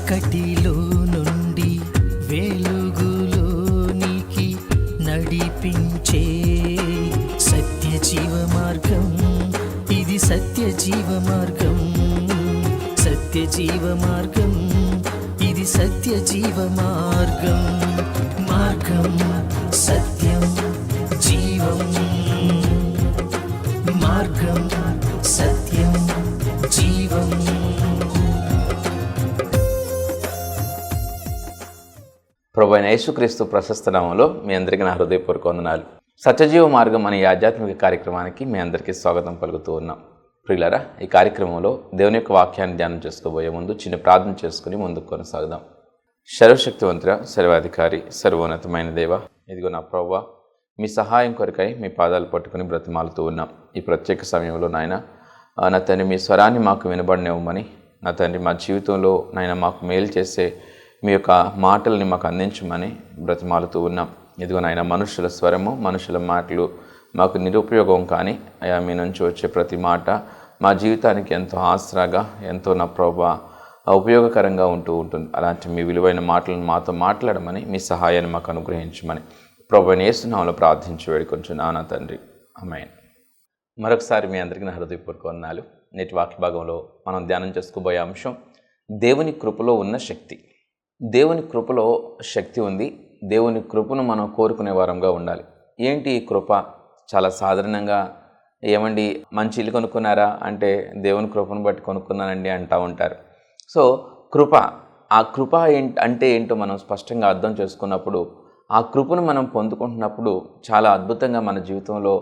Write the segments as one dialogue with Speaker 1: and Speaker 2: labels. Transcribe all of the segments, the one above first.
Speaker 1: చీకటిలో నుండి వెలుగులోనికి నడిపించే సత్య జీవ మార్గం, ఇది సత్య జీవ మార్గం, సత్య జీవ మార్గం, ఇది సత్య జీవ మార్గం. మార్గం సత్యం జీవం, మార్గం సత్యం జీవం.
Speaker 2: ప్రభువైన యేసుక్రీస్తు ప్రశస్త నామములో మీ అందరికీ నా హృదయపూర్వక వందనాలు. సత్యజీవ మార్గం అనే ఆధ్యాత్మిక కార్యక్రమానికి మీ అందరికీ స్వాగతం పలుకుతూ ఉన్నాం. ప్రియులారా, ఈ కార్యక్రమంలో దేవుని యొక్క వాక్యాన్ని ధ్యానం చేసుకోబోయే ముందు చిన్న ప్రార్థన చేసుకుని ముందుకు కొనసాగుదాం. సర్వశక్తివంతుడ, సర్వాధికారి, సర్వోన్నతమైన దేవ, ఇదిగో నా ప్రభువా, మీ సహాయం కొరకై మీ పాదాలు పట్టుకుని బ్రతిమాలుతూ ఉన్నాం. ఈ ప్రత్యేక సమయంలో నాయన, నా తండ్రి మీ స్వరాన్ని మాకు వినబడినివ్వమని, నా తండ్రి మా జీవితంలో నాయన మాకు మేలు చేసే మీ యొక్క మాటల్ని మాకు అందించమని బ్రతిమాలుతూ ఉన్నాం. ఇదిగో నాయన, మనుషుల స్వరము, మనుషుల మాటలు మాకు నిరుపయోగం కానీ అయా మీ నుంచి వచ్చే ప్రతి మాట మా జీవితానికి ఎంతో ఆసరాగా, ఎంతో నా ప్రభువా ఉపయోగకరంగా ఉంటుంది. అలాంటి మీ విలువైన మాటలను మాతో మాట్లాడమని, మీ సహాయాన్ని మాకు అనుగ్రహించమని ప్రభువైన యేసు నామములో ప్రార్థించి వేడుకొంచున్నాను నా తండ్రి, ఆమేన్. మరొకసారి మీ అందరికీ నా హృదయపూర్వక వందనాలు. నేటి వాక్య భాగంలో మనం ధ్యానం చేసుకోబోయే అంశం దేవుని కృపలో ఉన్న శక్తి. దేవుని కృపలో శక్తి ఉంది. దేవుని కృపను మనం కోరుకునే వారంగా ఉండాలి. ఏంటి ఈ కృప? చాలా సాధారణంగా ఏమండి మంచి ఇల్లు కొనుక్కున్నారా అంటే దేవుని కృపను బట్టి కొనుక్కున్నానండి అంటూ ఉంటారు. సో కృప, ఆ కృప అంటే ఏంటో మనం స్పష్టంగా అర్థం చేసుకున్నప్పుడు, ఆ కృపను మనం పొందుకుంటున్నప్పుడు చాలా అద్భుతంగా మన జీవితంలో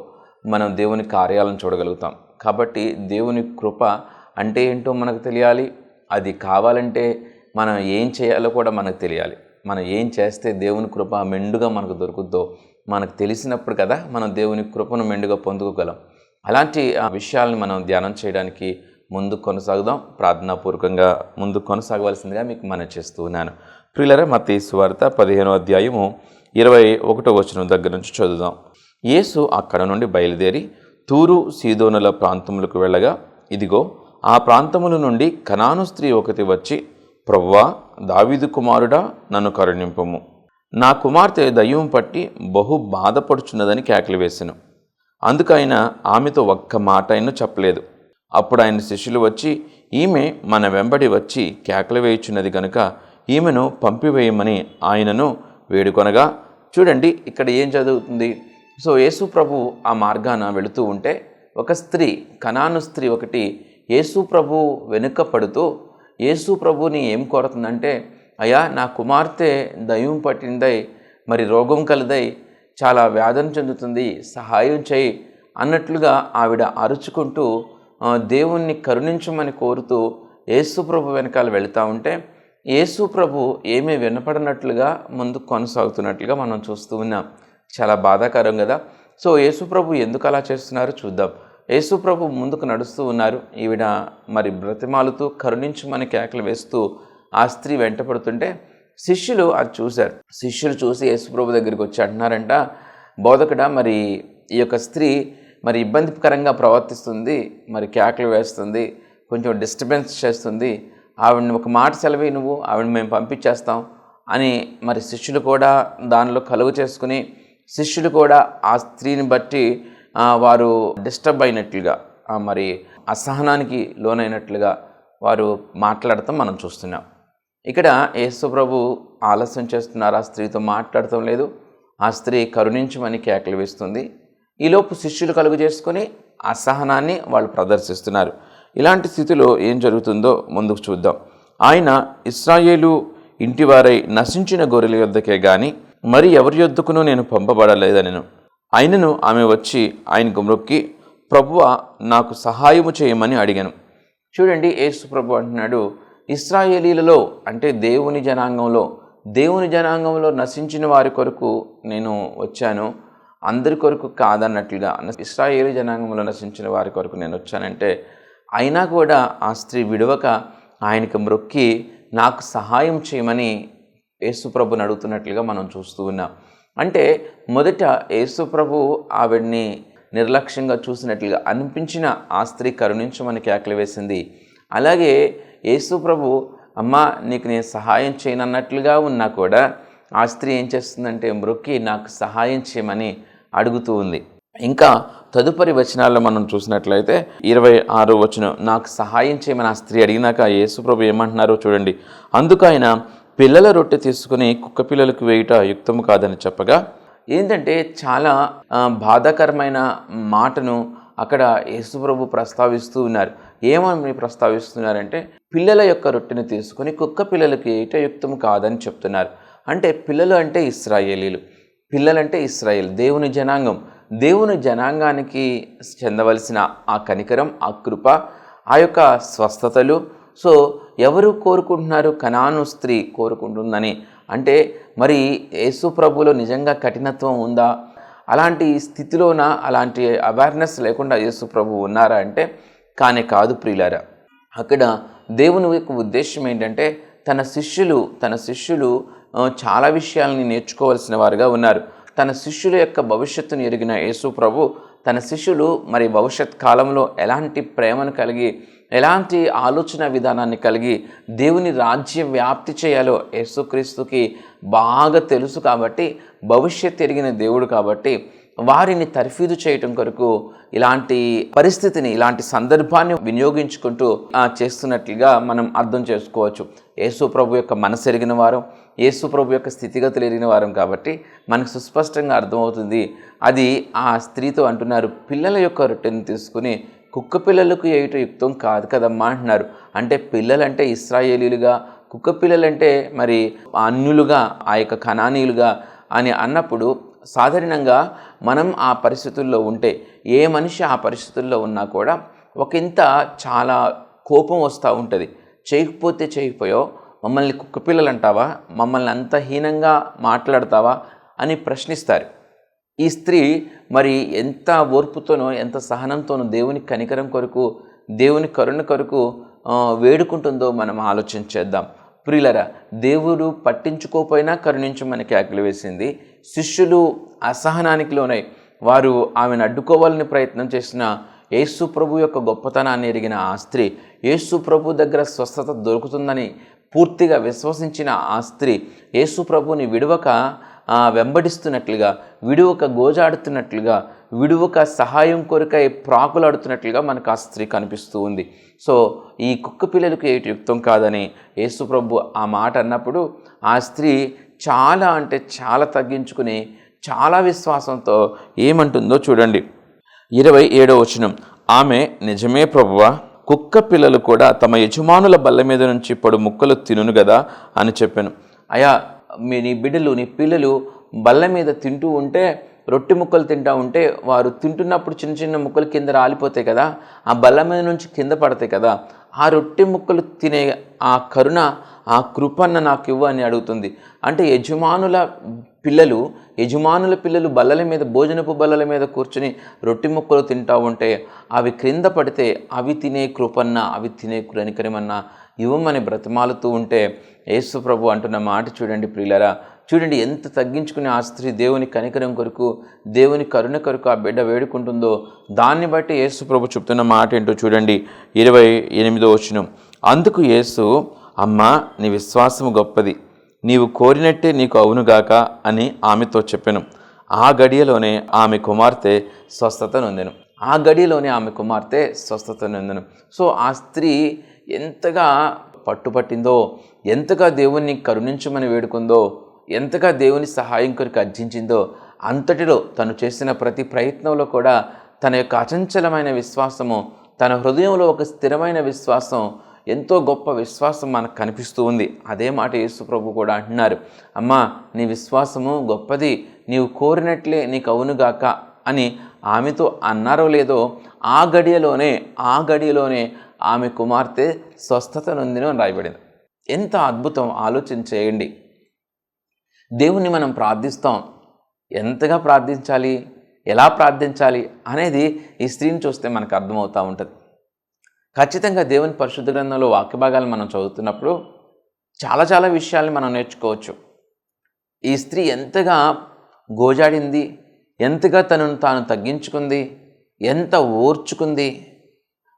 Speaker 2: మనం దేవుని కార్యాలను చూడగలుగుతాం. కాబట్టి దేవుని కృప అంటే ఏంటో మనకు తెలియాలి. అది కావాలంటే మనం ఏం చేయాలో కూడా మనకు తెలియాలి. మనం ఏం చేస్తే దేవుని కృప మెండుగా మనకు దొరుకుద్దో మనకు తెలిసినప్పుడు కదా మనం దేవుని కృపను మెండుగా పొందుకోగలం. అలాంటి విషయాలను మనం ధ్యానం చేయడానికి ముందుకు కొనసాగుదాం. ప్రార్థనాపూర్వకంగా ముందుకు కొనసాగవలసిందిగా మీకు మనవి చేస్తూ ఉన్నాను. ప్రియులారా, మత్తయి సువార్త 15వ అధ్యాయము 21వ వచనం దగ్గర నుంచి చదువుదాం. యేసు అక్కడ నుండి బయలుదేరి తూరు సీదోనుల ప్రాంతములకు వెళ్ళగా, ఇదిగో ఆ ప్రాంతముల నుండి కనాను స్త్రీ ఒకటి వచ్చి, ప్రభువా, దావీదు కుమారుడా, నన్ను కరుణింపుము, నా కుమార్తె దయ్యం పట్టి బహు బాధపడుచున్నదని కేకలు వేసెను. అందుకైన ఆమెతో ఒక్క మాట అయినా చెప్పలేదు. అప్పుడు ఆయన శిష్యులు వచ్చి, ఈమె మన వెంబడి వచ్చి కేకలు వేయుచున్నది కనుక ఈమెను పంపివేయమని ఆయనను వేడుకొనగా, చూడండి ఇక్కడ ఏం చదువుతుంది. సో యేసు ప్రభు ఆ మార్గాన వెళుతూ ఉంటే ఒక స్త్రీ, కనాను స్త్రీ ఒకటి యేసు ప్రభు వెనుక పడుతూ యేసు ప్రభుని ఏం కోరుతుందంటే, అయ్యా, నా కుమార్తె దయ్యం పట్టిందై, మరి రోగం కలదై, చాలా వేదన చెందుతుంది, సహాయం చేయి అన్నట్లుగా ఆవిడ అరుచుకుంటూ దేవుణ్ణి కరుణించమని కోరుతూ యేసు ప్రభు వెనకాల వెళుతూ ఉంటే, యేసు ప్రభు ఏమీ వినపడనట్లుగా ముందుకు కొనసాగుతున్నట్లుగా మనం చూస్తూ ఉన్నాం. చాలా బాధాకరం కదా. సో యేసు ప్రభు ఎందుకు అలా చేస్తున్నారో చూద్దాం. యేసు ప్రభు ముందుకు నడుస్తూ ఉన్నారు. ఈవిడ మరి బ్రతిమాలుతూ కరుణించమని కేకలు వేస్తూ ఆ స్త్రీ వెంటపడుతుంటే శిష్యులు అది చూశారు. శిష్యులు చూసి యేసు ప్రభు దగ్గరికి వచ్చి అంటున్నారంట, బోధకుడా, మరి ఈ యొక్క స్త్రీ మరి ఇబ్బందికరంగా ప్రవర్తిస్తుంది, మరి కేకలు వేస్తుంది, కొంచెం డిస్టర్బెన్స్ చేస్తుంది, ఆవిడని ఒక మాట సెలవు నువ్వు, ఆవిడని మేము పంపించేస్తాం అని మరి శిష్యులు కూడా దానిలో కలుగు చేసుకుని, శిష్యులు కూడా ఆ స్త్రీని బట్టి వారు డిస్టర్బ్ అయినట్లుగా, మరి అసహనానికి లోనైనట్లుగా వారు మాట్లాడటం మనం చూస్తున్నాం. ఇక్కడ యేసు ప్రభు ఆలస్యం చేస్తున్నారు, ఆ స్త్రీతో మాట్లాడటం లేదు. ఆ స్త్రీ కరుణించమని కేకలు వేస్తుంది. ఈలోపు శిష్యులు కలుగు చేసుకొని అసహనాన్ని వాళ్ళు ప్రదర్శిస్తున్నారు. ఇలాంటి స్థితిలో ఏం జరుగుతుందో ముందుకు చూద్దాం. ఆయన ఇశ్రాయేలు ఇంటివారై నశించిన గొర్రెల యొద్దకే గాని మరి ఎవరి యొద్దకునూ నేను పంపబడలేదనెను. ఆయనను ఆమె వచ్చి ఆయనకు మ్రొక్కి, ప్రభువా, నాకు సహాయము చేయమని అడిగాను. చూడండి, యేసు ప్రభు అంటున్నాడు, ఇశ్రాయేలీలలో అంటే దేవుని జనాంగంలో నశించిన వారి కొరకు నేను వచ్చాను, అందరి కొరకు కాదన్నట్లుగా. ఇశ్రాయేలీ జనాంగంలో నశించిన వారి కొరకు నేను వచ్చానంటే, అయినా కూడా ఆ స్త్రీ విడవక ఆయనకు మ్రొక్కి నాకు సహాయం చేయమని యేసు ప్రభుని అడుగుతున్నట్లుగా మనం చూస్తూ ఉన్నాం. అంటే మొదట యేసు ప్రభు ఆవిడ్ని నిర్లక్ష్యంగా చూసినట్లుగా అనిపించిన ఆ స్త్రీ కరుణించమని కేకలు వేసింది. అలాగే యేసు ప్రభు అమ్మా నీకు నేను సహాయం చేయనన్నట్లుగా ఉన్నా కూడా ఆ స్త్రీ ఏం చేస్తుందంటే మ్రొక్కి నాకు సహాయం చేయమని అడుగుతూ ఉంది. ఇంకా తదుపరి వచనాల్లో మనం చూసినట్లయితే 26వ వచనం, నాకు సహాయం చేయమని ఆ స్త్రీ అడిగినాక యేసుప్రభు ఏమంటున్నారో చూడండి. అందుకు ఆయన పిల్లల రొట్టె తీసుకుని కుక్క పిల్లలకు వేయుట యుక్తము కాదని చెప్పగా, ఏంటంటే చాలా బాధాకరమైన మాటను అక్కడ యేసుప్రభు ప్రస్తావిస్తూ ఉన్నారు. ఏమని ప్రస్తావిస్తున్నారంటే పిల్లల యొక్క రొట్టెను తీసుకొని కుక్క పిల్లలకి వేయుట యుక్తము కాదని చెప్తున్నారు. అంటే పిల్లలు అంటే ఇశ్రాయేలీలు, పిల్లలంటే ఇశ్రాయేల్, దేవుని జనాంగం. దేవుని జనాంగానికి చెందవలసిన ఆ కనికరం, ఆ కృప, ఆ యొక్క స్వస్థతలు సో ఎవరు కోరుకుంటున్నారు? కనాను స్త్రీ కోరుకుంటుందని. అంటే మరి యేసు ప్రభువులో నిజంగా కఠినత్వం ఉందా? అలాంటి స్థితిలోన అలాంటి అవేర్నెస్ లేకుండా యేసు ప్రభు ఉన్నారా అంటే కానే కాదు ప్రియులారా. అక్కడ దేవుని యొక్క ఉద్దేశం ఏంటంటే తన శిష్యులు చాలా విషయాలని నేర్చుకోవాల్సిన వారుగా ఉన్నారు. తన శిష్యుల యొక్క భవిష్యత్తును ఎరిగిన యేసు ప్రభు తన శిష్యులు మరి భవిష్యత్ కాలంలో ఎలాంటి ప్రేమను కలిగి, ఎలాంటి ఆలోచన విధానాన్ని కలిగి దేవుని రాజ్యం వ్యాప్తి చేయాలో యేసుక్రీస్తుకి బాగా తెలుసు. కాబట్టి భవిష్యత్ ఎరిగిన దేవుడు కాబట్టి వారిని తర్ఫీదు చేయటం కొరకు ఇలాంటి పరిస్థితిని, ఇలాంటి సందర్భాన్ని వినియోగించుకుంటూ చేస్తున్నట్లుగా మనం అర్థం చేసుకోవచ్చు. యేసు ప్రభు యొక్క మనసు ఎరిగిన వారం, యేసు ప్రభు యొక్క స్థితిగతులు ఎరిగిన వారం కాబట్టి మనకు సుస్పష్టంగా అర్థమవుతుంది. అది ఆ స్త్రీతో అంటున్నారు, పిల్లల యొక్క రొట్టెను తీసుకుని కుక్క పిల్లలకు వేయుట యుక్తం కాదు కదమ్మా అంటున్నారు. అంటే పిల్లలంటే ఇశ్రాయేలీలుగా, కుక్క పిల్లలంటే మరి అన్యులుగా, ఆ యొక్క కనానీయులుగా అని అన్నప్పుడు సాధారణంగా మనం ఆ పరిస్థితుల్లో ఉంటే, ఏ మనిషి ఆ పరిస్థితుల్లో ఉన్నా కూడా ఒకంత చాలా కోపం వస్తూ ఉంటుంది. చేయకపోయావు, మమ్మల్ని కుక్క పిల్లలు అంటావా, మమ్మల్ని అంత హీనంగా మాట్లాడతావా అని ప్రశ్నిస్తారు. ఈ స్త్రీ మరి ఎంత ఓర్పుతోనో, ఎంత సహనంతోనో దేవుని కనికరం కొరకు, దేవుని కరుణ కొరకు వేడుకుంటుందో మనం ఆలోచించేద్దాం. ప్రియులరా, దేవుడు పట్టించుకోపోయినా కరుణించమని కేకలు వేసింది. శిష్యులు అసహనానికి లోనై వారు ఆమెను అడ్డుకోవాలని ప్రయత్నం చేసిన యేసు ప్రభు యొక్క గొప్పతనాన్ని ఎరిగిన ఆ స్త్రీ, యేసు ప్రభు దగ్గర స్వస్థత దొరుకుతుందని పూర్తిగా విశ్వసించిన ఆ స్త్రీ యేసు ప్రభుని విడువక వెంబడిస్తున్నట్లుగా, విడువక గోజాడుతున్నట్లుగా, విడువక సహాయం కొరకై ప్రాకులాడుతున్నట్లుగా మనకు ఆ స్త్రీ కనిపిస్తూ ఉంది. సో ఈ కుక్క పిల్లలకు ఏటి యుక్తం కాదని యేసు ప్రభు ఆ మాట అన్నప్పుడు ఆ స్త్రీ చాలా అంటే చాలా తగ్గించుకుని చాలా విశ్వాసంతో ఏమంటుందో చూడండి. 27వ వచనం, ఆమె నిజమే ప్రభువా, కుక్క పిల్లలు కూడా తమ యజమానుల బల్ల మీద నుంచి పొడు ముక్కలు తినును కదా అని చెప్పాను. అయా, నీ బిడ్డలు, నీ పిల్లలు బల్ల మీద తింటూ ఉంటే, రొట్టె ముక్కలు తింటూ ఉంటే వారు తింటున్నప్పుడు చిన్న చిన్న ముక్కలు కింద రాలిపోతాయి కదా, ఆ బల్ల మీద నుంచి కింద పడతాయి కదా, ఆ రొట్టె ముక్కలు తినే ఆ కరుణ, ఆ కృపన్న నాకు ఇవ్వు అని అడుగుతుంది. అంటే యజమానుల పిల్లలు బల్లల మీద, భోజనపు బల్లల మీద కూర్చుని రొట్టె ముక్కలు తింటూ ఉంటే అవి క్రింద పడితే అవి తినే కృపన్న, అవి తినే కనికరమన్నా ఇవ్వమని బ్రతిమాలుతూ ఉంటే యేసు ప్రభు అంటున్న మాట చూడండి ప్రియులరా. చూడండి ఎంత తగ్గించుకుని ఆ స్త్రీ దేవుని కనికరం కొరకు, దేవుని కరుణ కొరకు ఆ బిడ్డ వేడుకుంటుందో దాన్ని బట్టి యేసు ప్రభు చెప్తున్న మాట ఏంటో చూడండి. 28వ వచనం, అందుకు యేసు, అమ్మా నీ విశ్వాసము గొప్పది, నీవు కోరినట్టే నీకు అవునుగాక అని ఆమెతో చెప్పెను. ఆ గడియలోనే ఆమె కుమార్తె స్వస్థత నొందెను. సో ఆ స్త్రీ ఎంతగా పట్టుపట్టిందో, ఎంతగా దేవుణ్ణి కరుణించమని వేడుకుందో, ఎంతగా దేవుని సహాయం కొరకు అర్జించిందో, అంతటిలో తను చేసిన ప్రతి ప్రయత్నంలో కూడా తన యొక్క అచంచలమైన విశ్వాసము, తన హృదయంలో ఒక స్థిరమైన విశ్వాసం, ఎంతో గొప్ప విశ్వాసం మనకు కనిపిస్తూ ఉంది. అదే మాట యేసు ప్రభు కూడా అంటున్నారు, అమ్మా నీ విశ్వాసము గొప్పది, నీవు కోరినట్లే నీకు అవునుగాక అని ఆమెతో అన్నారో లేదో ఆ గడియలోనే ఆమె కుమార్తె స్వస్థత నొందిన రాయబడింది. ఎంత అద్భుతం ఆలోచన చేయండి. దేవుణ్ణి మనం ప్రార్థిస్తాం, ఎంతగా ప్రార్థించాలి, ఎలా ప్రార్థించాలి అనేది ఈ స్త్రీని చూస్తే మనకు అర్థమవుతూ ఉంటుంది. ఖచ్చితంగా దేవుని పరిశుద్ధ గ్రంథంలో వాక్య భాగాలు మనం చదువుతున్నప్పుడు చాలా విషయాల్ని మనం నేర్చుకోవచ్చు. ఈ స్త్రీ ఎంతగా గోజాడింది, ఎంతగా తనను తాను తగ్గించుకుంది, ఎంత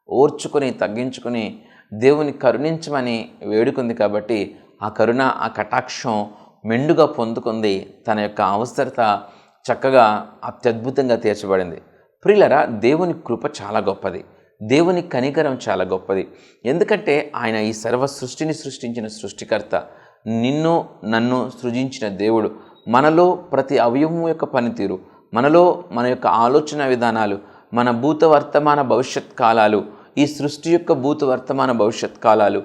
Speaker 2: ఓర్చుకుని తగ్గించుకుని దేవుని కరుణించమని వేడుకుంది కాబట్టి ఆ కరుణ, ఆ కటాక్షం మెండుగా పొందుకుంది. తన యొక్క అవసరత చక్కగా అత్యద్భుతంగా తీర్చబడింది. ప్రియులరా, దేవుని కృప చాలా గొప్పది. దేవుని కనికరం చాలా గొప్పది. ఎందుకంటే ఆయన ఈ సర్వ సృష్టిని సృష్టించిన సృష్టికర్త, నిన్ను నన్ను సృజించిన దేవుడు. మనలో ప్రతి అవయవం యొక్క పనితీరు, మనలో మన యొక్క ఆలోచన విధానాలు, మన భూత వర్తమాన భవిష్యత్ కాలాలు, ఈ సృష్టి యొక్క భూత వర్తమాన భవిష్యత్ కాలాలు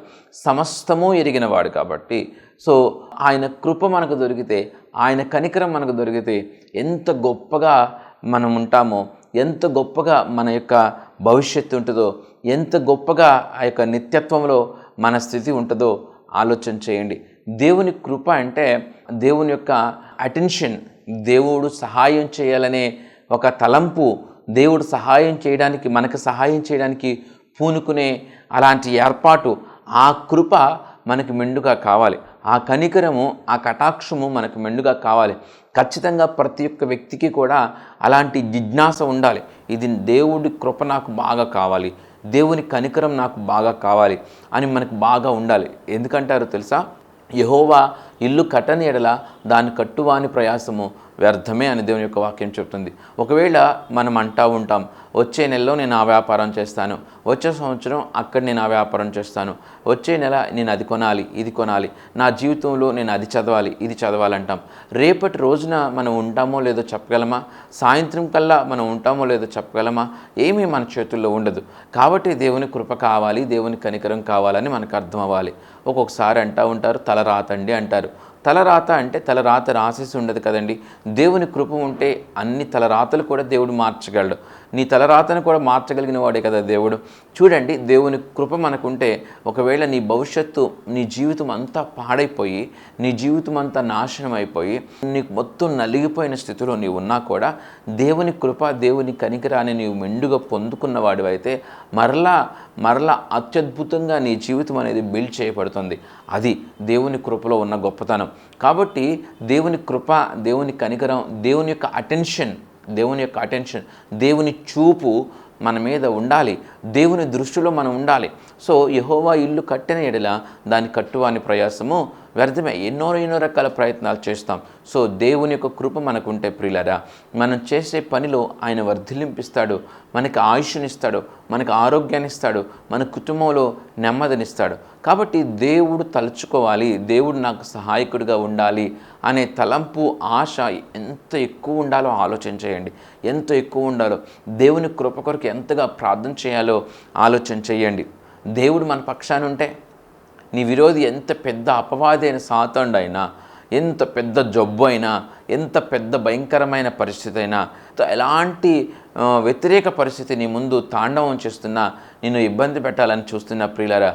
Speaker 2: సమస్తము ఎరిగినవాడు కాబట్టి, సో ఆయన కృప మనకు దొరికితే, ఆయన కనికరం మనకు దొరికితే ఎంత గొప్పగా మనం ఉంటామో, ఎంత గొప్పగా మన యొక్క భవిష్యత్తు ఉంటుందో, ఎంత గొప్పగా ఆ యొక్క నిత్యత్వంలో మన స్థితి ఉంటుందో ఆలోచన చేయండి. దేవుని కృప అంటే దేవుని యొక్క అటెన్షన్, దేవుడు సహాయం చేయాలనే ఒక తలంపు, దేవుడు సహాయం చేయడానికి, మనకు సహాయం చేయడానికి పూనుకునే అలాంటి ఏర్పాటు, ఆ కృప మనకు మెండుగా కావాలి. ఆ కనికరము, ఆ కటాక్షము మనకు మెండుగా కావాలి. ఖచ్చితంగా ప్రతి ఒక్క వ్యక్తికి కూడా అలాంటి జిజ్ఞాస ఉండాలి. ఇది దేవుడి కృప నాకు బాగా కావాలి, దేవుని కనికరం నాకు బాగా కావాలి అని మనకు బాగా ఉండాలి. ఎందుకంటారో తెలుసా? యెహోవా ఇల్లు కట్టని ఎడల దాన్ని కట్టువాని ప్రయాసము వ్యర్థమే అని దేవుని యొక్క వాక్యం చెప్తుంది. ఒకవేళ మనం అంటూ ఉంటాం, వచ్చే నెలలో నేను ఆ వ్యాపారం చేస్తాను, వచ్చే సంవత్సరం అక్కడ నేను ఆ వ్యాపారం చేస్తాను, వచ్చే నెల నేను అది కొనాలి, ఇది కొనాలి, నా జీవితంలో నేను అది చదవాలి, ఇది చదవాలంటాం. రేపటి రోజున మనం ఉంటామో లేదో చెప్పగలమా? సాయంత్రం కల్లా మనం ఉంటామో లేదో చెప్పగలమా? ఏమీ మన చేతుల్లో ఉండదు. కాబట్టి దేవుని కృప కావాలి, దేవుని కనికరం కావాలని మనకు అర్థం అవ్వాలి. ఒక్కొక్కసారి అంటూ ఉంటారు, తలరాతండి అంటారు. తలరాత అంటే తలరాత రాసేసి ఉండదు కదండి. దేవుని కృప ఉంటే అన్ని తలరాతలు కూడా దేవుడు మార్చగలడు. నీ తలరాతను కూడా మార్చగలిగిన వాడే కదా దేవుడు. చూడండి, దేవుని కృప మనకుంటే ఒకవేళ నీ భవిష్యత్తు, నీ జీవితం అంతా పాడైపోయి, నీ జీవితం అంతా నాశనం అయిపోయి, నీకు మొత్తం నలిగిపోయిన స్థితిలో నీవు ఉన్నా కూడా దేవుని కృప, దేవుని కనికరాన్ని నీవు మెండుగా పొందుకున్నవాడు అయితే మరలా అత్యద్భుతంగా నీ జీవితం అనేది బిల్డ్ చేయబడుతుంది. అది దేవుని కృపలో ఉన్న గొప్పతనం. కాబట్టి దేవుని కృప, దేవుని కనికరం, దేవుని యొక్క అటెన్షన్, దేవుని చూపు మన మీద ఉండాలి. దేవుని దృష్టిలో మనం ఉండాలి. సో యెహోవా ఇల్లు కట్టిన ఎడల దాన్ని కట్టువాని ప్రయాసము వ్యర్థమే. ఎన్నో రకాల ప్రయత్నాలు చేస్తాం. సో దేవుని యొక్క కృప మనకుంటే ప్రియులారా, మనం చేసే పనిలో ఆయన వర్ధిలింపిస్తాడు, మనకి ఆయుష్నిస్తాడు, మనకు ఆరోగ్యాన్ని ఇస్తాడు, మన కుటుంబంలో నెమ్మదినిస్తాడు. కాబట్టి దేవుడు తలుచుకోవాలి, దేవుడు నాకు సహాయకుడిగా ఉండాలి అనే తలంపు, ఆశ ఎంత ఎక్కువ ఉండాలో ఆలోచన చేయండి. ఎంత ఎక్కువ ఉండాలో, దేవుని కృప కొరకు ఎంతగా ప్రార్థన చేయాలో ఆలోచన చేయండి. దేవుడు మన పక్షాన ఉంటే, నీ విరోధి ఎంత పెద్ద అపవాది అయిన సాతానుడు అయినా, ఎంత పెద్ద జబ్బు అయినా, ఎంత పెద్ద భయంకరమైన పరిస్థితి అయినా, ఎలాంటి వ్యతిరేక పరిస్థితి నీ ముందు తాండవం చేస్తున్నా, నిన్ను ఇబ్బంది పెట్టాలని చూస్తున్న ప్రియులారా,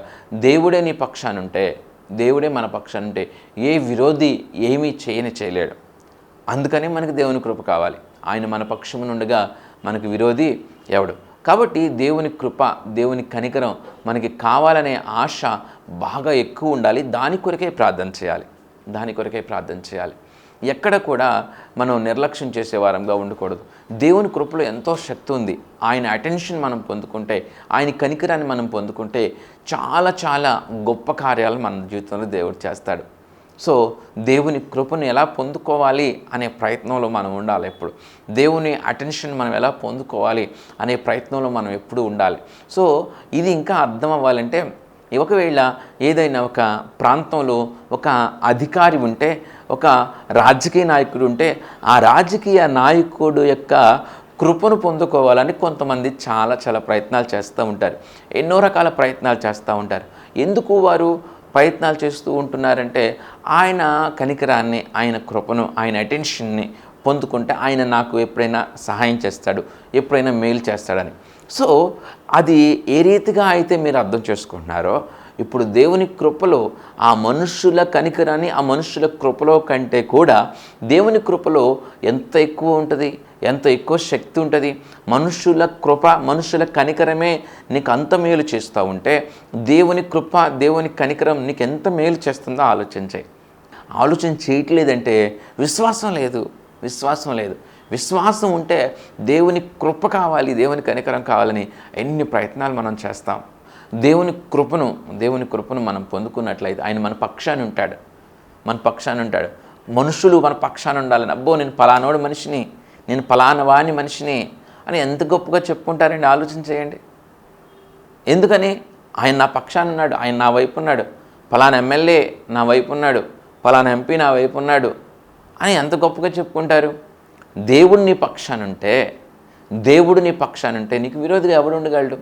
Speaker 2: దేవుడే నీ పక్షానుంటే, దేవుడే మన పక్షానుంటే ఏ విరోధి ఏమీ చేయలేడు. అందుకని మనకు దేవుని కృప కావాలి. ఆయన మన పక్షమునుండగా మనకు విరోధి ఎవడు? కాబట్టి దేవుని కృప, దేవుని కనికరం మనకి కావాలనే ఆశ బాగా ఎక్కువ ఉండాలి. దాని కొరకే ప్రార్థన చేయాలి. ఎక్కడ కూడా మనం నిర్లక్ష్యం చేసే వారంగా ఉండకూడదు. దేవుని కృపలో ఎంతో శక్తి ఉంది. ఆయన అటెన్షన్ మనం పొందుకుంటే, ఆయన కనికరాన్ని మనం పొందుకుంటే చాలా గొప్ప కార్యాలు మన జీవితంలో దేవుడు చేస్తాడు. సో దేవుని కృపను ఎలా పొందుకోవాలి అనే ప్రయత్నంలో మనం ఉండాలి. ఎప్పుడు దేవుని అటెన్షన్ మనం ఎలా పొందుకోవాలి అనే ప్రయత్నంలో మనం ఎప్పుడు ఉండాలి. సో ఇది ఇంకా అర్థం అవ్వాలంటే, ఒకవేళ ఏదైనా ఒక ప్రాంతంలో ఒక అధికారి ఉంటే, ఒక రాజకీయ నాయకుడు ఉంటే, ఆ రాజకీయ నాయకుడు యొక్క కృపను పొందుకోవాలని కొంతమంది చాలా ప్రయత్నాలు చేస్తూ ఉంటారు. ఎన్నో రకాల ప్రయత్నాలు చేస్తూ ఉంటారు. ఎందుకు వారు ప్రయత్నాలు చేస్తూ ఉంటున్నారంటే, ఆయన కనికరాన్ని, ఆయన కృపను, ఆయన అటెన్షన్ని పొందుకుంటే ఆయన నాకు ఎప్పుడైనా సహాయం చేస్తాడు, ఎప్పుడైనా మేలు చేస్తాడని. సో అది ఏ రీతిగా అయితే మీరు అర్థం చేసుకుంటున్నారో, ఇప్పుడు దేవుని కృపలో ఆ మనుష్యుల కనికరాన్ని, ఆ మనుష్యుల కృపలో కంటే కూడా దేవుని కృపలో ఎంత ఎక్కువ ఉంటుంది, ఎంత ఎక్కువ శక్తి ఉంటుంది. మనుష్యుల కృప, మనుష్యుల కనికరమే నీకు అంత మేలు చేస్తూ ఉంటే, దేవుని కృప, దేవుని కనికరం నీకు ఎంత మేలు చేస్తుందో ఆలోచన చేయట్లేదంటే విశ్వాసం లేదు. విశ్వాసం ఉంటే దేవుని కృప కావాలి, దేవుని కనికరం కావాలని ఎన్ని ప్రయత్నాలు మనం చేస్తాం. దేవుని కృపను మనం పొందుకున్నట్లయితే ఆయన మన పక్షాన ఉంటాడు. మనుషులు మన పక్షాన ఉండాలని, అబ్బో నేను పలానోడు మనిషిని, నేను పలానా వాని మనిషిని అని ఎంత గొప్పగా చెప్పుకుంటారండి. ఆలోచన చేయండి. ఎందుకని? ఆయన నా పక్షాన ఉన్నాడు, ఆయన నా వైపు ఉన్నాడు, పలానా ఎమ్మెల్యే నా వైపు ఉన్నాడు, పలానా ఎంపీ నా వైపు ఉన్నాడు అని ఎంత గొప్పగా చెప్పుకుంటారు. దేవుడు నీ పక్షానుంటే నీకు విరోధిగా ఎవడు ఉండగలడు?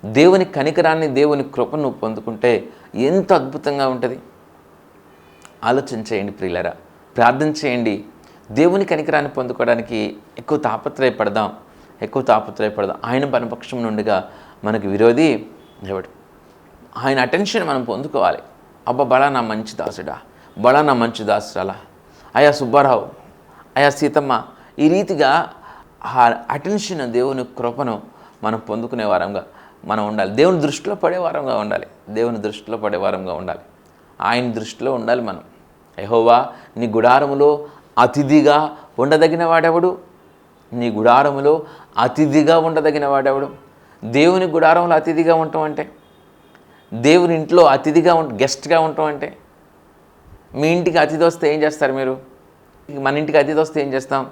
Speaker 2: దేవుని కనికరాన్ని, దేవుని కృపను నువ్వు పొందుకుంటే ఎంత అద్భుతంగా ఉంటుంది. ఆలోచన చేయండి ప్రియులారా, ప్రార్థన చేయండి. దేవుని కనికరాన్ని పొందుకోవడానికి ఎక్కువ తాపత్రయపడదాం. ఆయన పరపక్షం నుండిగా మనకు విరోధి ఎవడు? ఆయన అటెన్షన్ మనం పొందుకోవాలి. అబ్బా బడా నా మంచి దాసుడా, బడా నా మంచి దాసురాలా, అయా సుబ్బారావు, అయా సీతమ్మ, ఈ రీతిగా ఆ అటెన్షన్, దేవుని కృపను మనం పొందుకునే వారంగా మనం ఉండాలి. దేవుని దృష్టిలో పడే వారంగా ఉండాలి. ఆయన దృష్టిలో ఉండాలి మనం. యెహోవా నీ గుడారములో అతిథిగా ఉండదగిన వాడెవడు? దేవుని గుడారంలో అతిథిగా ఉండటం అంటే, దేవుని ఇంట్లో అతిథిగా గెస్ట్గా ఉండటం అంటే, మీ ఇంటికి అతిథి వస్తే ఏం చేస్తారు మీరు? మన ఇంటికి అతిథి వస్తే ఏం చేస్తాం?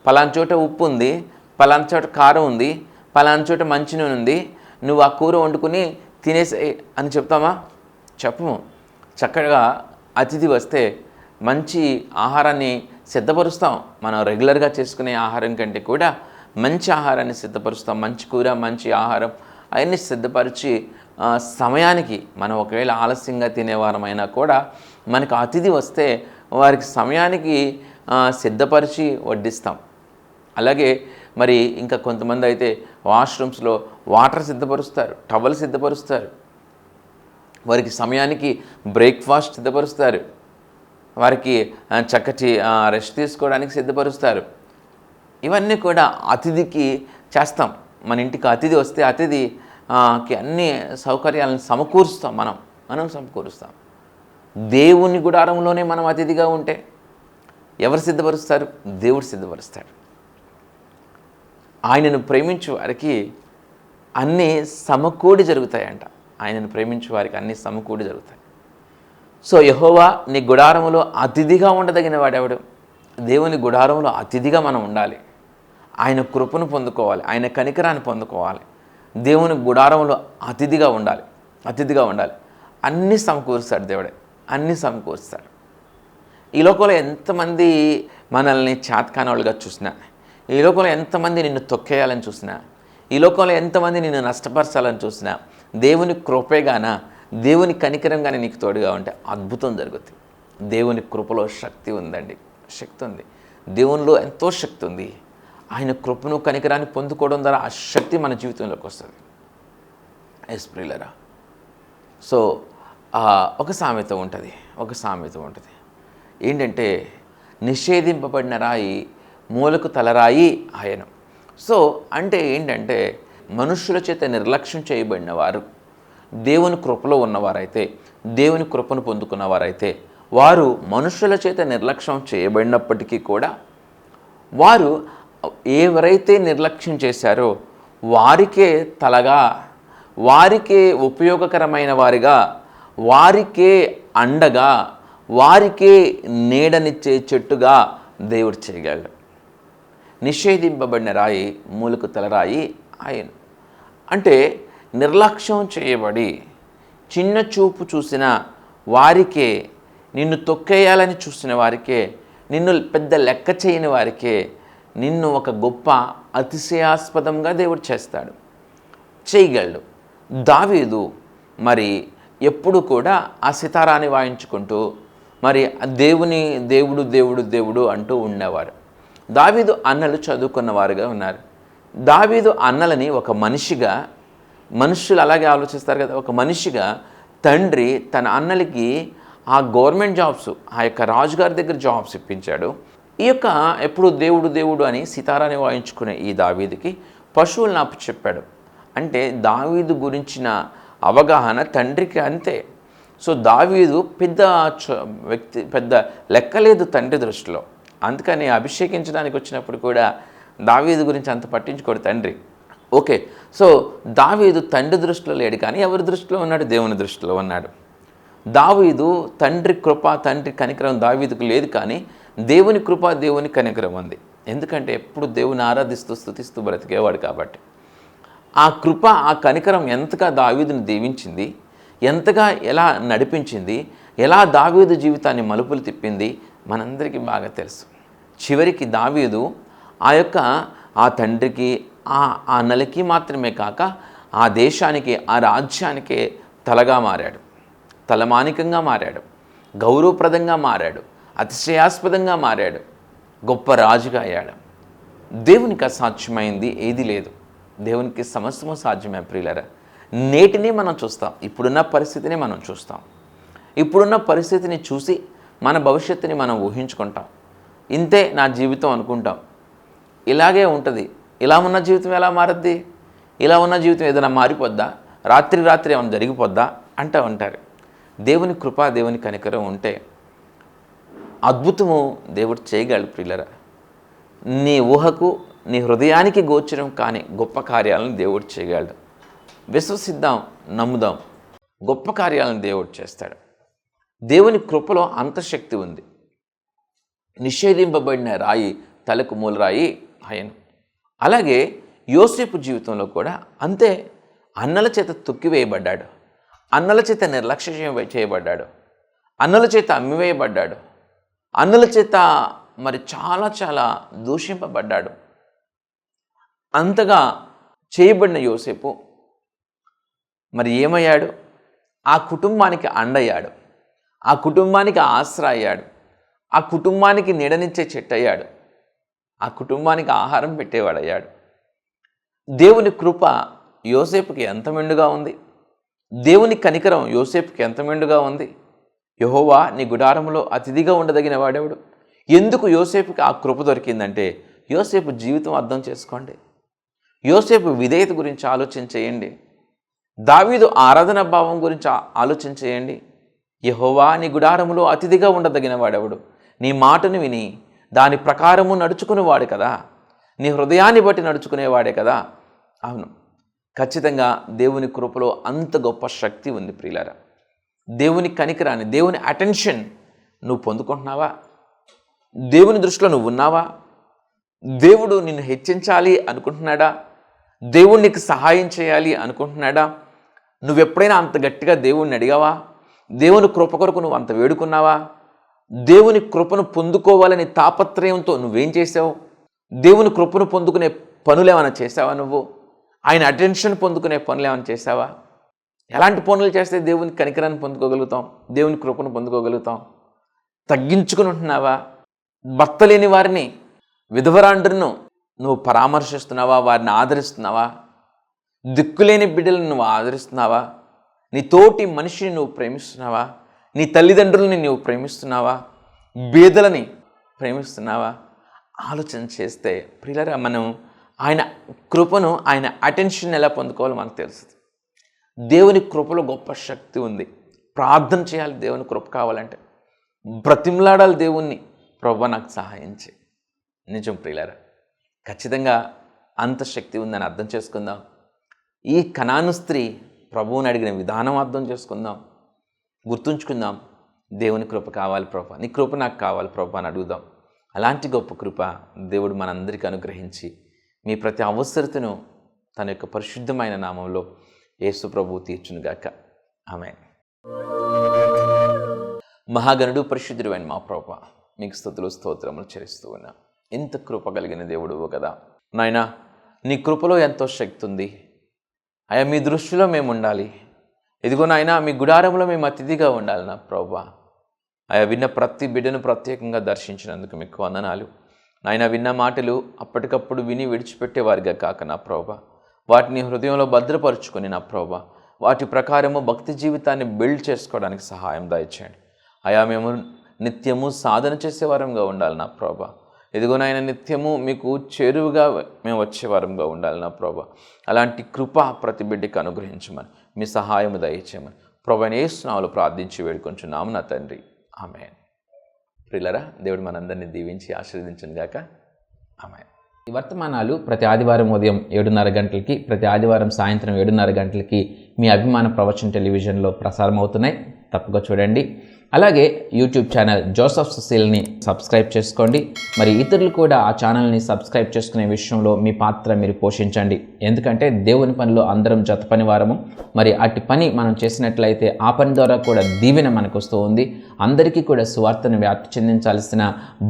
Speaker 2: పలానా చోట ఉప్పు ఉంది, పలానా చోట కారం ఉంది, పలానా చోట మంచినూనె ఉంది, నువ్వు ఆ కూర వండుకుని తినేసే అని చెప్తామా? చెప్పము. చక్కగా అతిథి వస్తే మంచి ఆహారాన్ని సిద్ధపరుస్తాం. మనం రెగ్యులర్గా చేసుకునే ఆహారం కంటే కూడా మంచి ఆహారాన్ని సిద్ధపరుస్తాం. మంచి కూర, మంచి ఆహారం అవన్నీ సిద్ధపరిచి సమయానికి, మనం ఒకవేళ ఆలస్యంగా తినేవారమైనా కూడా మనకు అతిథి వస్తే వారికి సమయానికి సిద్ధపరిచి వడ్డిస్తాం. అలాగే మరి ఇంకా కొంతమంది అయితే వాష్రూమ్స్లో వాటర్ సిద్ధపరుస్తారు, టవల్ సిద్ధపరుస్తారు, వారికి సమయానికి బ్రేక్ఫాస్ట్ సిద్ధపరుస్తారు, వారికి చక్కటి రెస్ట్ తీసుకోవడానికి సిద్ధపరుస్తారు. ఇవన్నీ కూడా అతిథికి చేస్తాం. మన ఇంటికి అతిథి వస్తే అతిథికి అన్ని సౌకర్యాలను సమకూరుస్తాం. మనం సమకూరుస్తాం. దేవుని గుడారంలోనే మనం అతిథిగా ఉంటే ఎవరు సిద్ధపరుస్తారు? దేవుడు సిద్ధపరుస్తాడు. ఆయనను ప్రేమించు వారికి అన్నీ సమకూడి జరుగుతాయంట. సో యెహోవా నీ గుడారములో అతిథిగా ఉండదగిన వాడెవడు? దేవుని గుడారంలో అతిథిగా మనం ఉండాలి. ఆయన కృపను పొందుకోవాలి, ఆయన కనికరాన్ని పొందుకోవాలి. దేవుని గుడారంలో అతిథిగా ఉండాలి. అన్నీ సమకూరుస్తాడు దేవుడే, అన్నీ సమకూరుస్తాడు. ఈ లోకంలో ఎంతమంది మనల్ని చేతకాని వాళ్ళుగా చూసినా, ఈ లోకంలో ఎంతమంది నిన్ను తొక్కేయాలని చూసినా, ఈ లోకంలో ఎంతమంది నిన్ను నష్టపరచాలని చూసినా, దేవుని కృపేగాన, దేవుని కనికరంగానే నీకు తోడుగా ఉంటే అద్భుతం జరుగుతుంది. దేవుని కృపలో శక్తి ఉందండి, శక్తి ఉంది. దేవునిలో ఎంతో శక్తి ఉంది. ఆయన కృపను, కనికరాన్ని పొందుకోవడం ద్వారా ఆ శక్తి మన జీవితంలోకి వస్తుంది. ప్రియులారా, సో ఒక సామెత ఉంటుంది. ఏంటంటే, నిషేధింపబడిన రాయి మూలకు తలరాయి ఆయన. సో అంటే ఏంటంటే, మనుషుల చేత నిర్లక్ష్యం చేయబడిన వారు దేవుని కృపలో ఉన్నవారైతే, దేవుని కృపను పొందుకున్నవారైతే, వారు మనుషుల చేత నిర్లక్ష్యం చేయబడినప్పటికీ కూడా వారు ఎవరైతే నిర్లక్ష్యం చేశారో వారికే తలగా, వారికే ఉపయోగకరమైన వారిగా, వారికే అండగా, వారికే నీడనిచ్చే చెట్టుగా దేవుడు చేయగలడు. నిషేధింపబడిన రాయి మూలకు తలరాయి ఆయన. అంటే నిర్లక్ష్యం చేయబడి చిన్న చూపు చూసిన వారికే, నిన్ను తొక్కేయాలని చూసిన వారికే, నిన్ను పెద్ద లెక్క చేయని వారికే నిన్ను ఒక గొప్ప అతిశయాస్పదంగా దేవుడు చేయగలడు. దావీదు మరి ఎప్పుడు కూడా ఆ సితారాన్ని వాయించుకుంటూ మరి దేవుడు అంటూ ఉండేవారు. దావీదు అన్నలు చదువుకున్నవారుగా ఉన్నారు. దావీదు అన్నలని ఒక మనిషిగా, మనుషులు అలాగే ఆలోచిస్తారు కదా, ఒక మనిషిగా తండ్రి తన అన్నలకి ఆ గవర్నమెంట్ జాబ్స్, ఆ యొక్క రాజుగారి దగ్గర జాబ్స్ ఇప్పించాడు. ఈ యొక్క ఎప్పుడు దేవుడు అని సితారాన్ని వాయించుకునే ఈ దావీదుకి పశువులను అప్పచెప్పాడు. అంటే దావీదు గురించిన అవగాహన తండ్రికి అంతే. సో దావీదు పెద్ద లెక్కలేదు తండ్రి దృష్టిలో. అందుకని అభిషేకించడానికి వచ్చినప్పుడు కూడా దావీదు గురించి అంత పట్టించుకోడు తండ్రి. ఓకే. సో దావీదు తండ్రి దృష్టిలో లేడు, కానీ ఎవరి దృష్టిలో ఉన్నాడు? దేవుని దృష్టిలో ఉన్నాడు. దావీదు తండ్రి కృప, తండ్రి కనికరం దావీదుకు లేదు, కానీ దేవుని కృప, దేవుని కనికరం ఉంది. ఎందుకంటే ఎప్పుడు దేవుని ఆరాధిస్తూ స్తుతిస్తూ బ్రతికేవాడు కాబట్టి. ఆ కృప, ఆ కనికరం ఎంతగా దావీదుని దీవించింది, ఎంతగా ఎలా నడిపించింది, ఎలా దావీదు జీవితాన్ని మలుపులు తిప్పింది మనందరికీ బాగా తెలుసు. చివరికి దావీదు ఆ తండ్రికి, ఆ అన్నలకి మాత్రమే కాక ఆ దేశానికి, ఆ రాజ్యానికే తలగా మారాడు, తలమానికంగా మారాడు, గౌరవప్రదంగా మారాడు, అతిశయాస్పదంగా మారాడు, గొప్ప రాజుగా అయ్యాడు. దేవునికి అసాధ్యమైంది ఏది లేదు. దేవునికి సమస్తము సాధ్యమే ప్రియులరా. నేటిని మనం చూస్తాం, ఇప్పుడున్న పరిస్థితిని మనం చూస్తాం. ఇప్పుడున్న పరిస్థితిని చూసి మన భవిష్యత్తుని మనం ఊహించుకుంటాం. ఇంతే నా జీవితం అనుకుంటాం. ఇలాగే ఉంటుంది. ఇలా ఉన్న జీవితం ఎలా మారద్ది? ఇలా ఉన్న జీవితం ఏదైనా మారిపోద్దా? రాత్రి ఏమైనా జరిగిపోద్దా అంటూ ఉంటారు. దేవుని కృప, దేవుని కనికరం ఉంటే అద్భుతము దేవుడు చేయగలడు ప్రియులరా. నీ ఊహకు, నీ హృదయానికి గోచరం కాని గొప్ప కార్యాలను దేవుడు చేయగలడు. విశ్వసిద్దాం, నమ్ముదాం. గొప్ప కార్యాలను దేవుడు చేస్తాడు. దేవుని కృపలో అంత శక్తి ఉంది. నిషేధింపబడిన రాయి తలకు మూలరాయి అయను. అలాగే యోసేపు జీవితంలో కూడా అంతే. అన్నల చేత తొక్కివేయబడ్డాడు, అన్నల చేత నిర్లక్ష్యం చేయబడ్డాడు, అన్నల చేత అమ్మివేయబడ్డాడు, అన్నల చేత మరి చాలా దూషింపబడ్డాడు. అంతగా చేయబడిన యోసేపు మరి ఏమయ్యాడు? ఆ కుటుంబానికి అండయ్యాడు, ఆ కుటుంబానికి ఆసరా అయ్యాడు, ఆ కుటుంబానికి నీడనిచ్చే చెట్టు అయ్యాడు, ఆ కుటుంబానికి ఆహారం పెట్టేవాడయ్యాడు. దేవుని కృప యోసేపుకి ఎంత మెండుగా ఉంది, దేవుని కనికరం యోసేపుకి ఎంత మెండుగా ఉంది. యెహోవా నీ గుడారములో అతిథిగా ఉండదగిన వాడెవడు? ఎందుకు యోసేపుకి ఆ కృప దొరికిందంటే, యోసేపు జీవితం అర్థం చేసుకోండి. యోసేపు విధేయత గురించి ఆలోచన చేయండి. దావీదు ఆరాధన భావం గురించి ఆలోచన చేయండి. యెహోవా నీ గుడారములో అతిథిగా ఉండదగిన వాడెవడు? నీ మాటను విని దాని ప్రకారము నడుచుకునేవాడు కదా, నీ హృదయాన్ని బట్టి నడుచుకునేవాడే కదా. అవును, ఖచ్చితంగా దేవుని కృపలో అంత గొప్ప శక్తి ఉంది ప్రియులారా. దేవుని కనికరాన్ని, దేవుని అటెన్షన్ నువ్వు పొందుకుంటున్నావా? దేవుని దృష్టిలో నువ్వు ఉన్నావా? దేవుడు నిన్ను హెచ్చించాలి అనుకుంటున్నాడా? దేవుడు నీకు సహాయం చేయాలి అనుకుంటున్నాడా? నువ్వెప్పుడైనా అంత గట్టిగా దేవుణ్ణి అడిగావా? దేవుని కృప కొరకు నువ్వు అంత వేడుకున్నావా? దేవుని కృపను పొందుకోవాలని తాపత్రయంతో నువ్వేం చేసావు? దేవుని కృపను పొందుకునే పనులు ఏమైనా చేసావా? నువ్వు ఆయన అటెన్షన్ పొందుకునే పనులు ఏమైనా చేసావా? ఎలాంటి పనులు చేస్తే దేవుని కనికరాన్ని పొందుకోగలుగుతాం, దేవుని కృపను పొందుకోగలుగుతాం? తగ్గించుకుని ఉంటున్నావా? భర్త లేని వారిని, విధవరాండ్రును నువ్వు పరామర్శిస్తున్నావా? వారిని ఆదరిస్తున్నావా? దిక్కులేని బిడ్డలను నువ్వు ఆదరిస్తున్నావా? నీ తోటి మనిషిని నువ్వు ప్రేమిస్తున్నావా? నీ తల్లిదండ్రులని నువ్వు ప్రేమిస్తున్నావా? బీదలని ప్రేమిస్తున్నావా? ఆలోచన చేస్తే ప్రియులారా, మనం ఆయన కృపను, ఆయన అటెన్షన్ ఎలా పొందుకోవాలో మనకు తెలుస్తుంది. దేవుని కృపలో గొప్ప శక్తి ఉంది. ప్రార్థన చేయాలి, దేవుని కృప కావాలంటే బ్రతిమలాడాలి దేవుణ్ణి, ప్రభువా నాకు సహాయం చేయి. నిజం ప్రియులారా, ఖచ్చితంగా అంత శక్తి ఉందని అర్థం చేసుకుందాం. ఈ కనాను స్త్రీ ప్రభువుని అడిగిన విధానం అర్థం చేసుకుందాం, గుర్తుంచుకుందాం. దేవుని కృప కావాలి ప్రభువా, నీ కృప నాకు కావాలి ప్రభువా అని అడుగుదాం. అలాంటి గొప్ప కృప దేవుడు మనందరికీ అనుగ్రహించి మీ ప్రతి అవసరతను తన యొక్క పరిశుద్ధమైన నామంలో యేసు ప్రభువు తీర్చునుగాక. ఆమేన్. మహాగణుడు, పరిశుద్ధుడు అయిన మా ప్రభువా, మీకు స్తుతులు స్తోత్రములు చెల్లిస్తూ ఉన్నా. ఎంత కృప కలిగిన దేవుడువు కదా నాయనా. నీ కృపలో ఎంతో శక్తి ఉంది అయ్యా. మీ దృష్టిలో మేము ఉండాలి. ఇదిగో నాయనా, మీ గుడారంలో మేము అతిథిగా ఉండాలి నా ప్రభువా. అయ్యా, విన్న ప్రతి బిడ్డను ప్రత్యేకంగా దర్శించినందుకు మీకు వందనాలు నాయన. విన్న మాటలు అప్పటికప్పుడు విని విడిచిపెట్టేవారిగా కాక నా ప్రభువా, వాటిని హృదయంలో భద్రపరుచుకొని నా ప్రభువా, వాటి ప్రకారము భక్తి జీవితాన్ని బిల్డ్ చేసుకోవడానికి సహాయం దయచేయండి అయా. మేము నిత్యము సాధన చేసేవారంగా ఉండాలి నా ప్రభువా. ఇదిగోనైనా నిత్యము మీకు చేరువుగా మేము వచ్చేవారంగా ఉండాలి నా ప్రభువా. అలాంటి కృప ప్రతి బిడ్డకి అనుగ్రహించమని, మీ సహాయము దయచేయమని ప్రభువైన యేసు నామములో ప్రార్థించి వేడుకొంచున్నాము నా తండ్రి. ఆమేన్. ప్రియులారా, దేవుడు మనందరినీ దీవించి ఆశీర్వదించును గాక. ఆమేన్. ఈ వర్తమానాలు ప్రతి ఆదివారం ఉదయం 7:30 గంటలకి, ప్రతి ఆదివారం సాయంత్రం 7:30 గంటలకి మీ అభిమాన ప్రవచన్ టెలివిజన్లో ప్రసారం అవుతున్నాయి. తప్పగా చూడండి. అలాగే యూట్యూబ్ ఛానల్ జోసఫ్ సుశీల్ని సబ్స్క్రైబ్ చేసుకోండి. మరి ఇతరులు కూడా ఆ ఛానల్ని సబ్స్క్రైబ్ చేసుకునే విషయంలో మీ పాత్ర మీరు పోషించండి. ఎందుకంటే దేవుని పనిలో అందరం జత పని వారము. మరి అట్టి పని మనం చేసినట్లయితే ఆ పని ద్వారా కూడా దీవెన మనకు వస్తూ ఉంది. అందరికీ కూడా సువార్తను వ్యాప్తి చెందించాల్సిన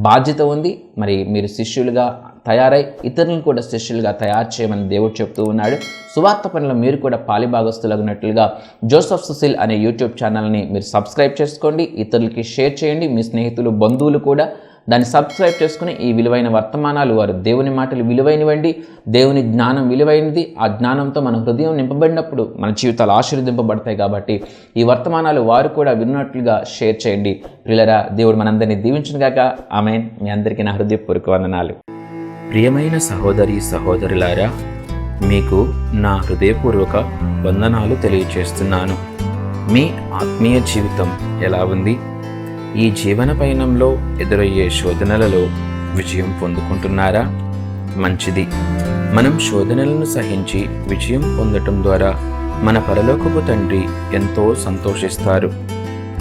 Speaker 2: బాధ్యత ఉంది. మరి మీరు శిష్యులుగా తయారై ఇతరులను కూడా శిష్యులుగా తయారు చేయమని దేవుడు చెప్తూ ఉన్నాడు. సువార్త పనిలో మీరు కూడా పాలిభాగస్తులగినట్లుగా జోసఫ్ సుశీల్ అనే యూట్యూబ్ ఛానల్ని మీరు సబ్స్క్రైబ్ చేసుకోండి. ఇతరులకి షేర్ చేయండి. మీ స్నేహితులు, బంధువులు కూడా దాన్ని సబ్స్క్రైబ్ చేసుకుని ఈ విలువైన వర్తమానాలు, వారు దేవుని మాటలు విలువైనవండి, దేవుని జ్ఞానం విలువైనది. ఆ జ్ఞానంతో మన హృదయం నింపబడినప్పుడు మన జీవితాలు ఆశీర్వదింపబడతాయి. కాబట్టి ఈ వర్తమానాలు వారు కూడా విన్నట్లుగా షేర్ చేయండి. ప్రియులారా, దేవుడు మనందరినీ దీవించునుగాక. ఆమేన్. మీ అందరికీ నా హృదయపూర్వక వందనాలు.
Speaker 3: ప్రియమైన సహోదరి సహోదరులారా, మీకు నా హృదయపూర్వక వందనాలు తెలియచేస్తున్నాను. మీ ఆత్మీయ జీవితం ఎలా ఉంది? ఈ జీవన పయనంలో ఎదురయ్యే శోధనలలో విజయం పొందుకుంటున్నారా? మంచిది. మనం శోధనలను సహించి విజయం పొందటం ద్వారా మన పరలోకపు తండ్రి ఎంతో సంతోషిస్తారు.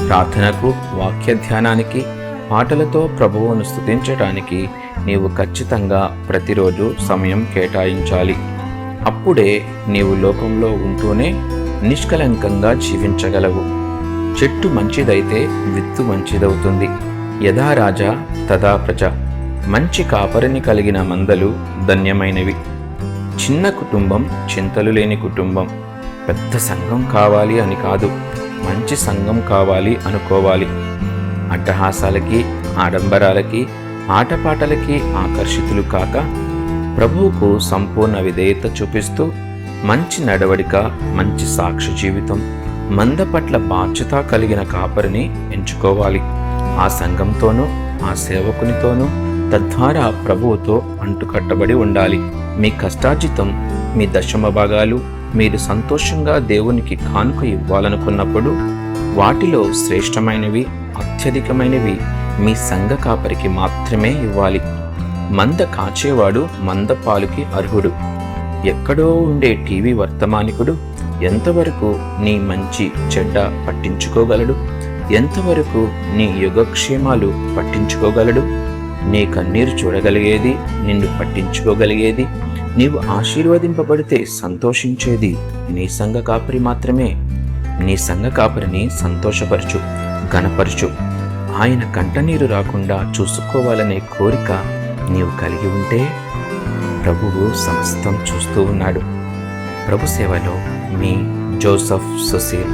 Speaker 3: ప్రార్థనకు, వాక్య ధ్యానానికి, పాటలతో ప్రభువును స్తుతించడానికి నీవు ఖచ్చితంగా ప్రతిరోజు సమయం కేటాయించాలి. అప్పుడే నీవు లోకంలో ఉంటూనే నిష్కలంకంగా జీవించగలవు. చెట్టు మంచిదైతే విత్తు మంచిదవుతుంది. యథా రాజా తదా ప్రజ. మంచి కాపరిని కలిగిన మందలు ధన్యమైనవి. చిన్న కుటుంబం చింతలు లేని కుటుంబం. పెద్ద సంఘం కావాలి అని కాదు, మంచి సంఘం కావాలి అనుకోవాలి. అట్టహాసాలకి, ఆడంబరాలకి, ఆటపాటలకి ఆకర్షితులు కాక ప్రభువుకు సంపూర్ణ విధేయత చూపిస్తూ మంచి నడవడిక, మంచి సాక్షి జీవితం, మంద పట్ల బాధ్యత కలిగిన కాపరిని ఎంచుకోవాలి. ఆ సంఘంతోనూ, ఆ సేవకునితోనూ, తద్వారా ప్రభువుతో అంటుకట్టబడి ఉండాలి. మీ కష్టార్జితం, మీ దశమ భాగాలు మీరు సంతోషంగా దేవునికి కానుక ఇవ్వాలనుకున్నప్పుడు వాటిలో శ్రేష్టమైనవి, అత్యధికమైనవి మీ సంఘ కాపరికి మాత్రమే ఇవ్వాలి. మంద కాచేవాడు మంద పాలుకి అర్హుడు. ఎక్కడో ఉండే టీవీ వర్తమానికుడు ఎంతవరకు నీ మంచి చెడ్డ పట్టించుకోగలడు? ఎంతవరకు నీ యోగక్షేమాలు పట్టించుకోగలడు? నీ కన్నీరు చూడగలిగేది, నిన్ను పట్టించుకోగలిగేది, నీవు ఆశీర్వదింపబడితే సంతోషించేది నీ సంఘ కాపరి మాత్రమే. నీ సంఘ కాపరిని సంతోషపరచు, ఘనపరచు. ఆయన కంటనీరు రాకుండా చూసుకోవాలనే కోరిక నీవు కలిగి ఉంటే ప్రభువు సమస్తం చూస్తూ ఉన్నాడు. ప్రభు సేవలో మీ జోసఫ్ సుశీల్.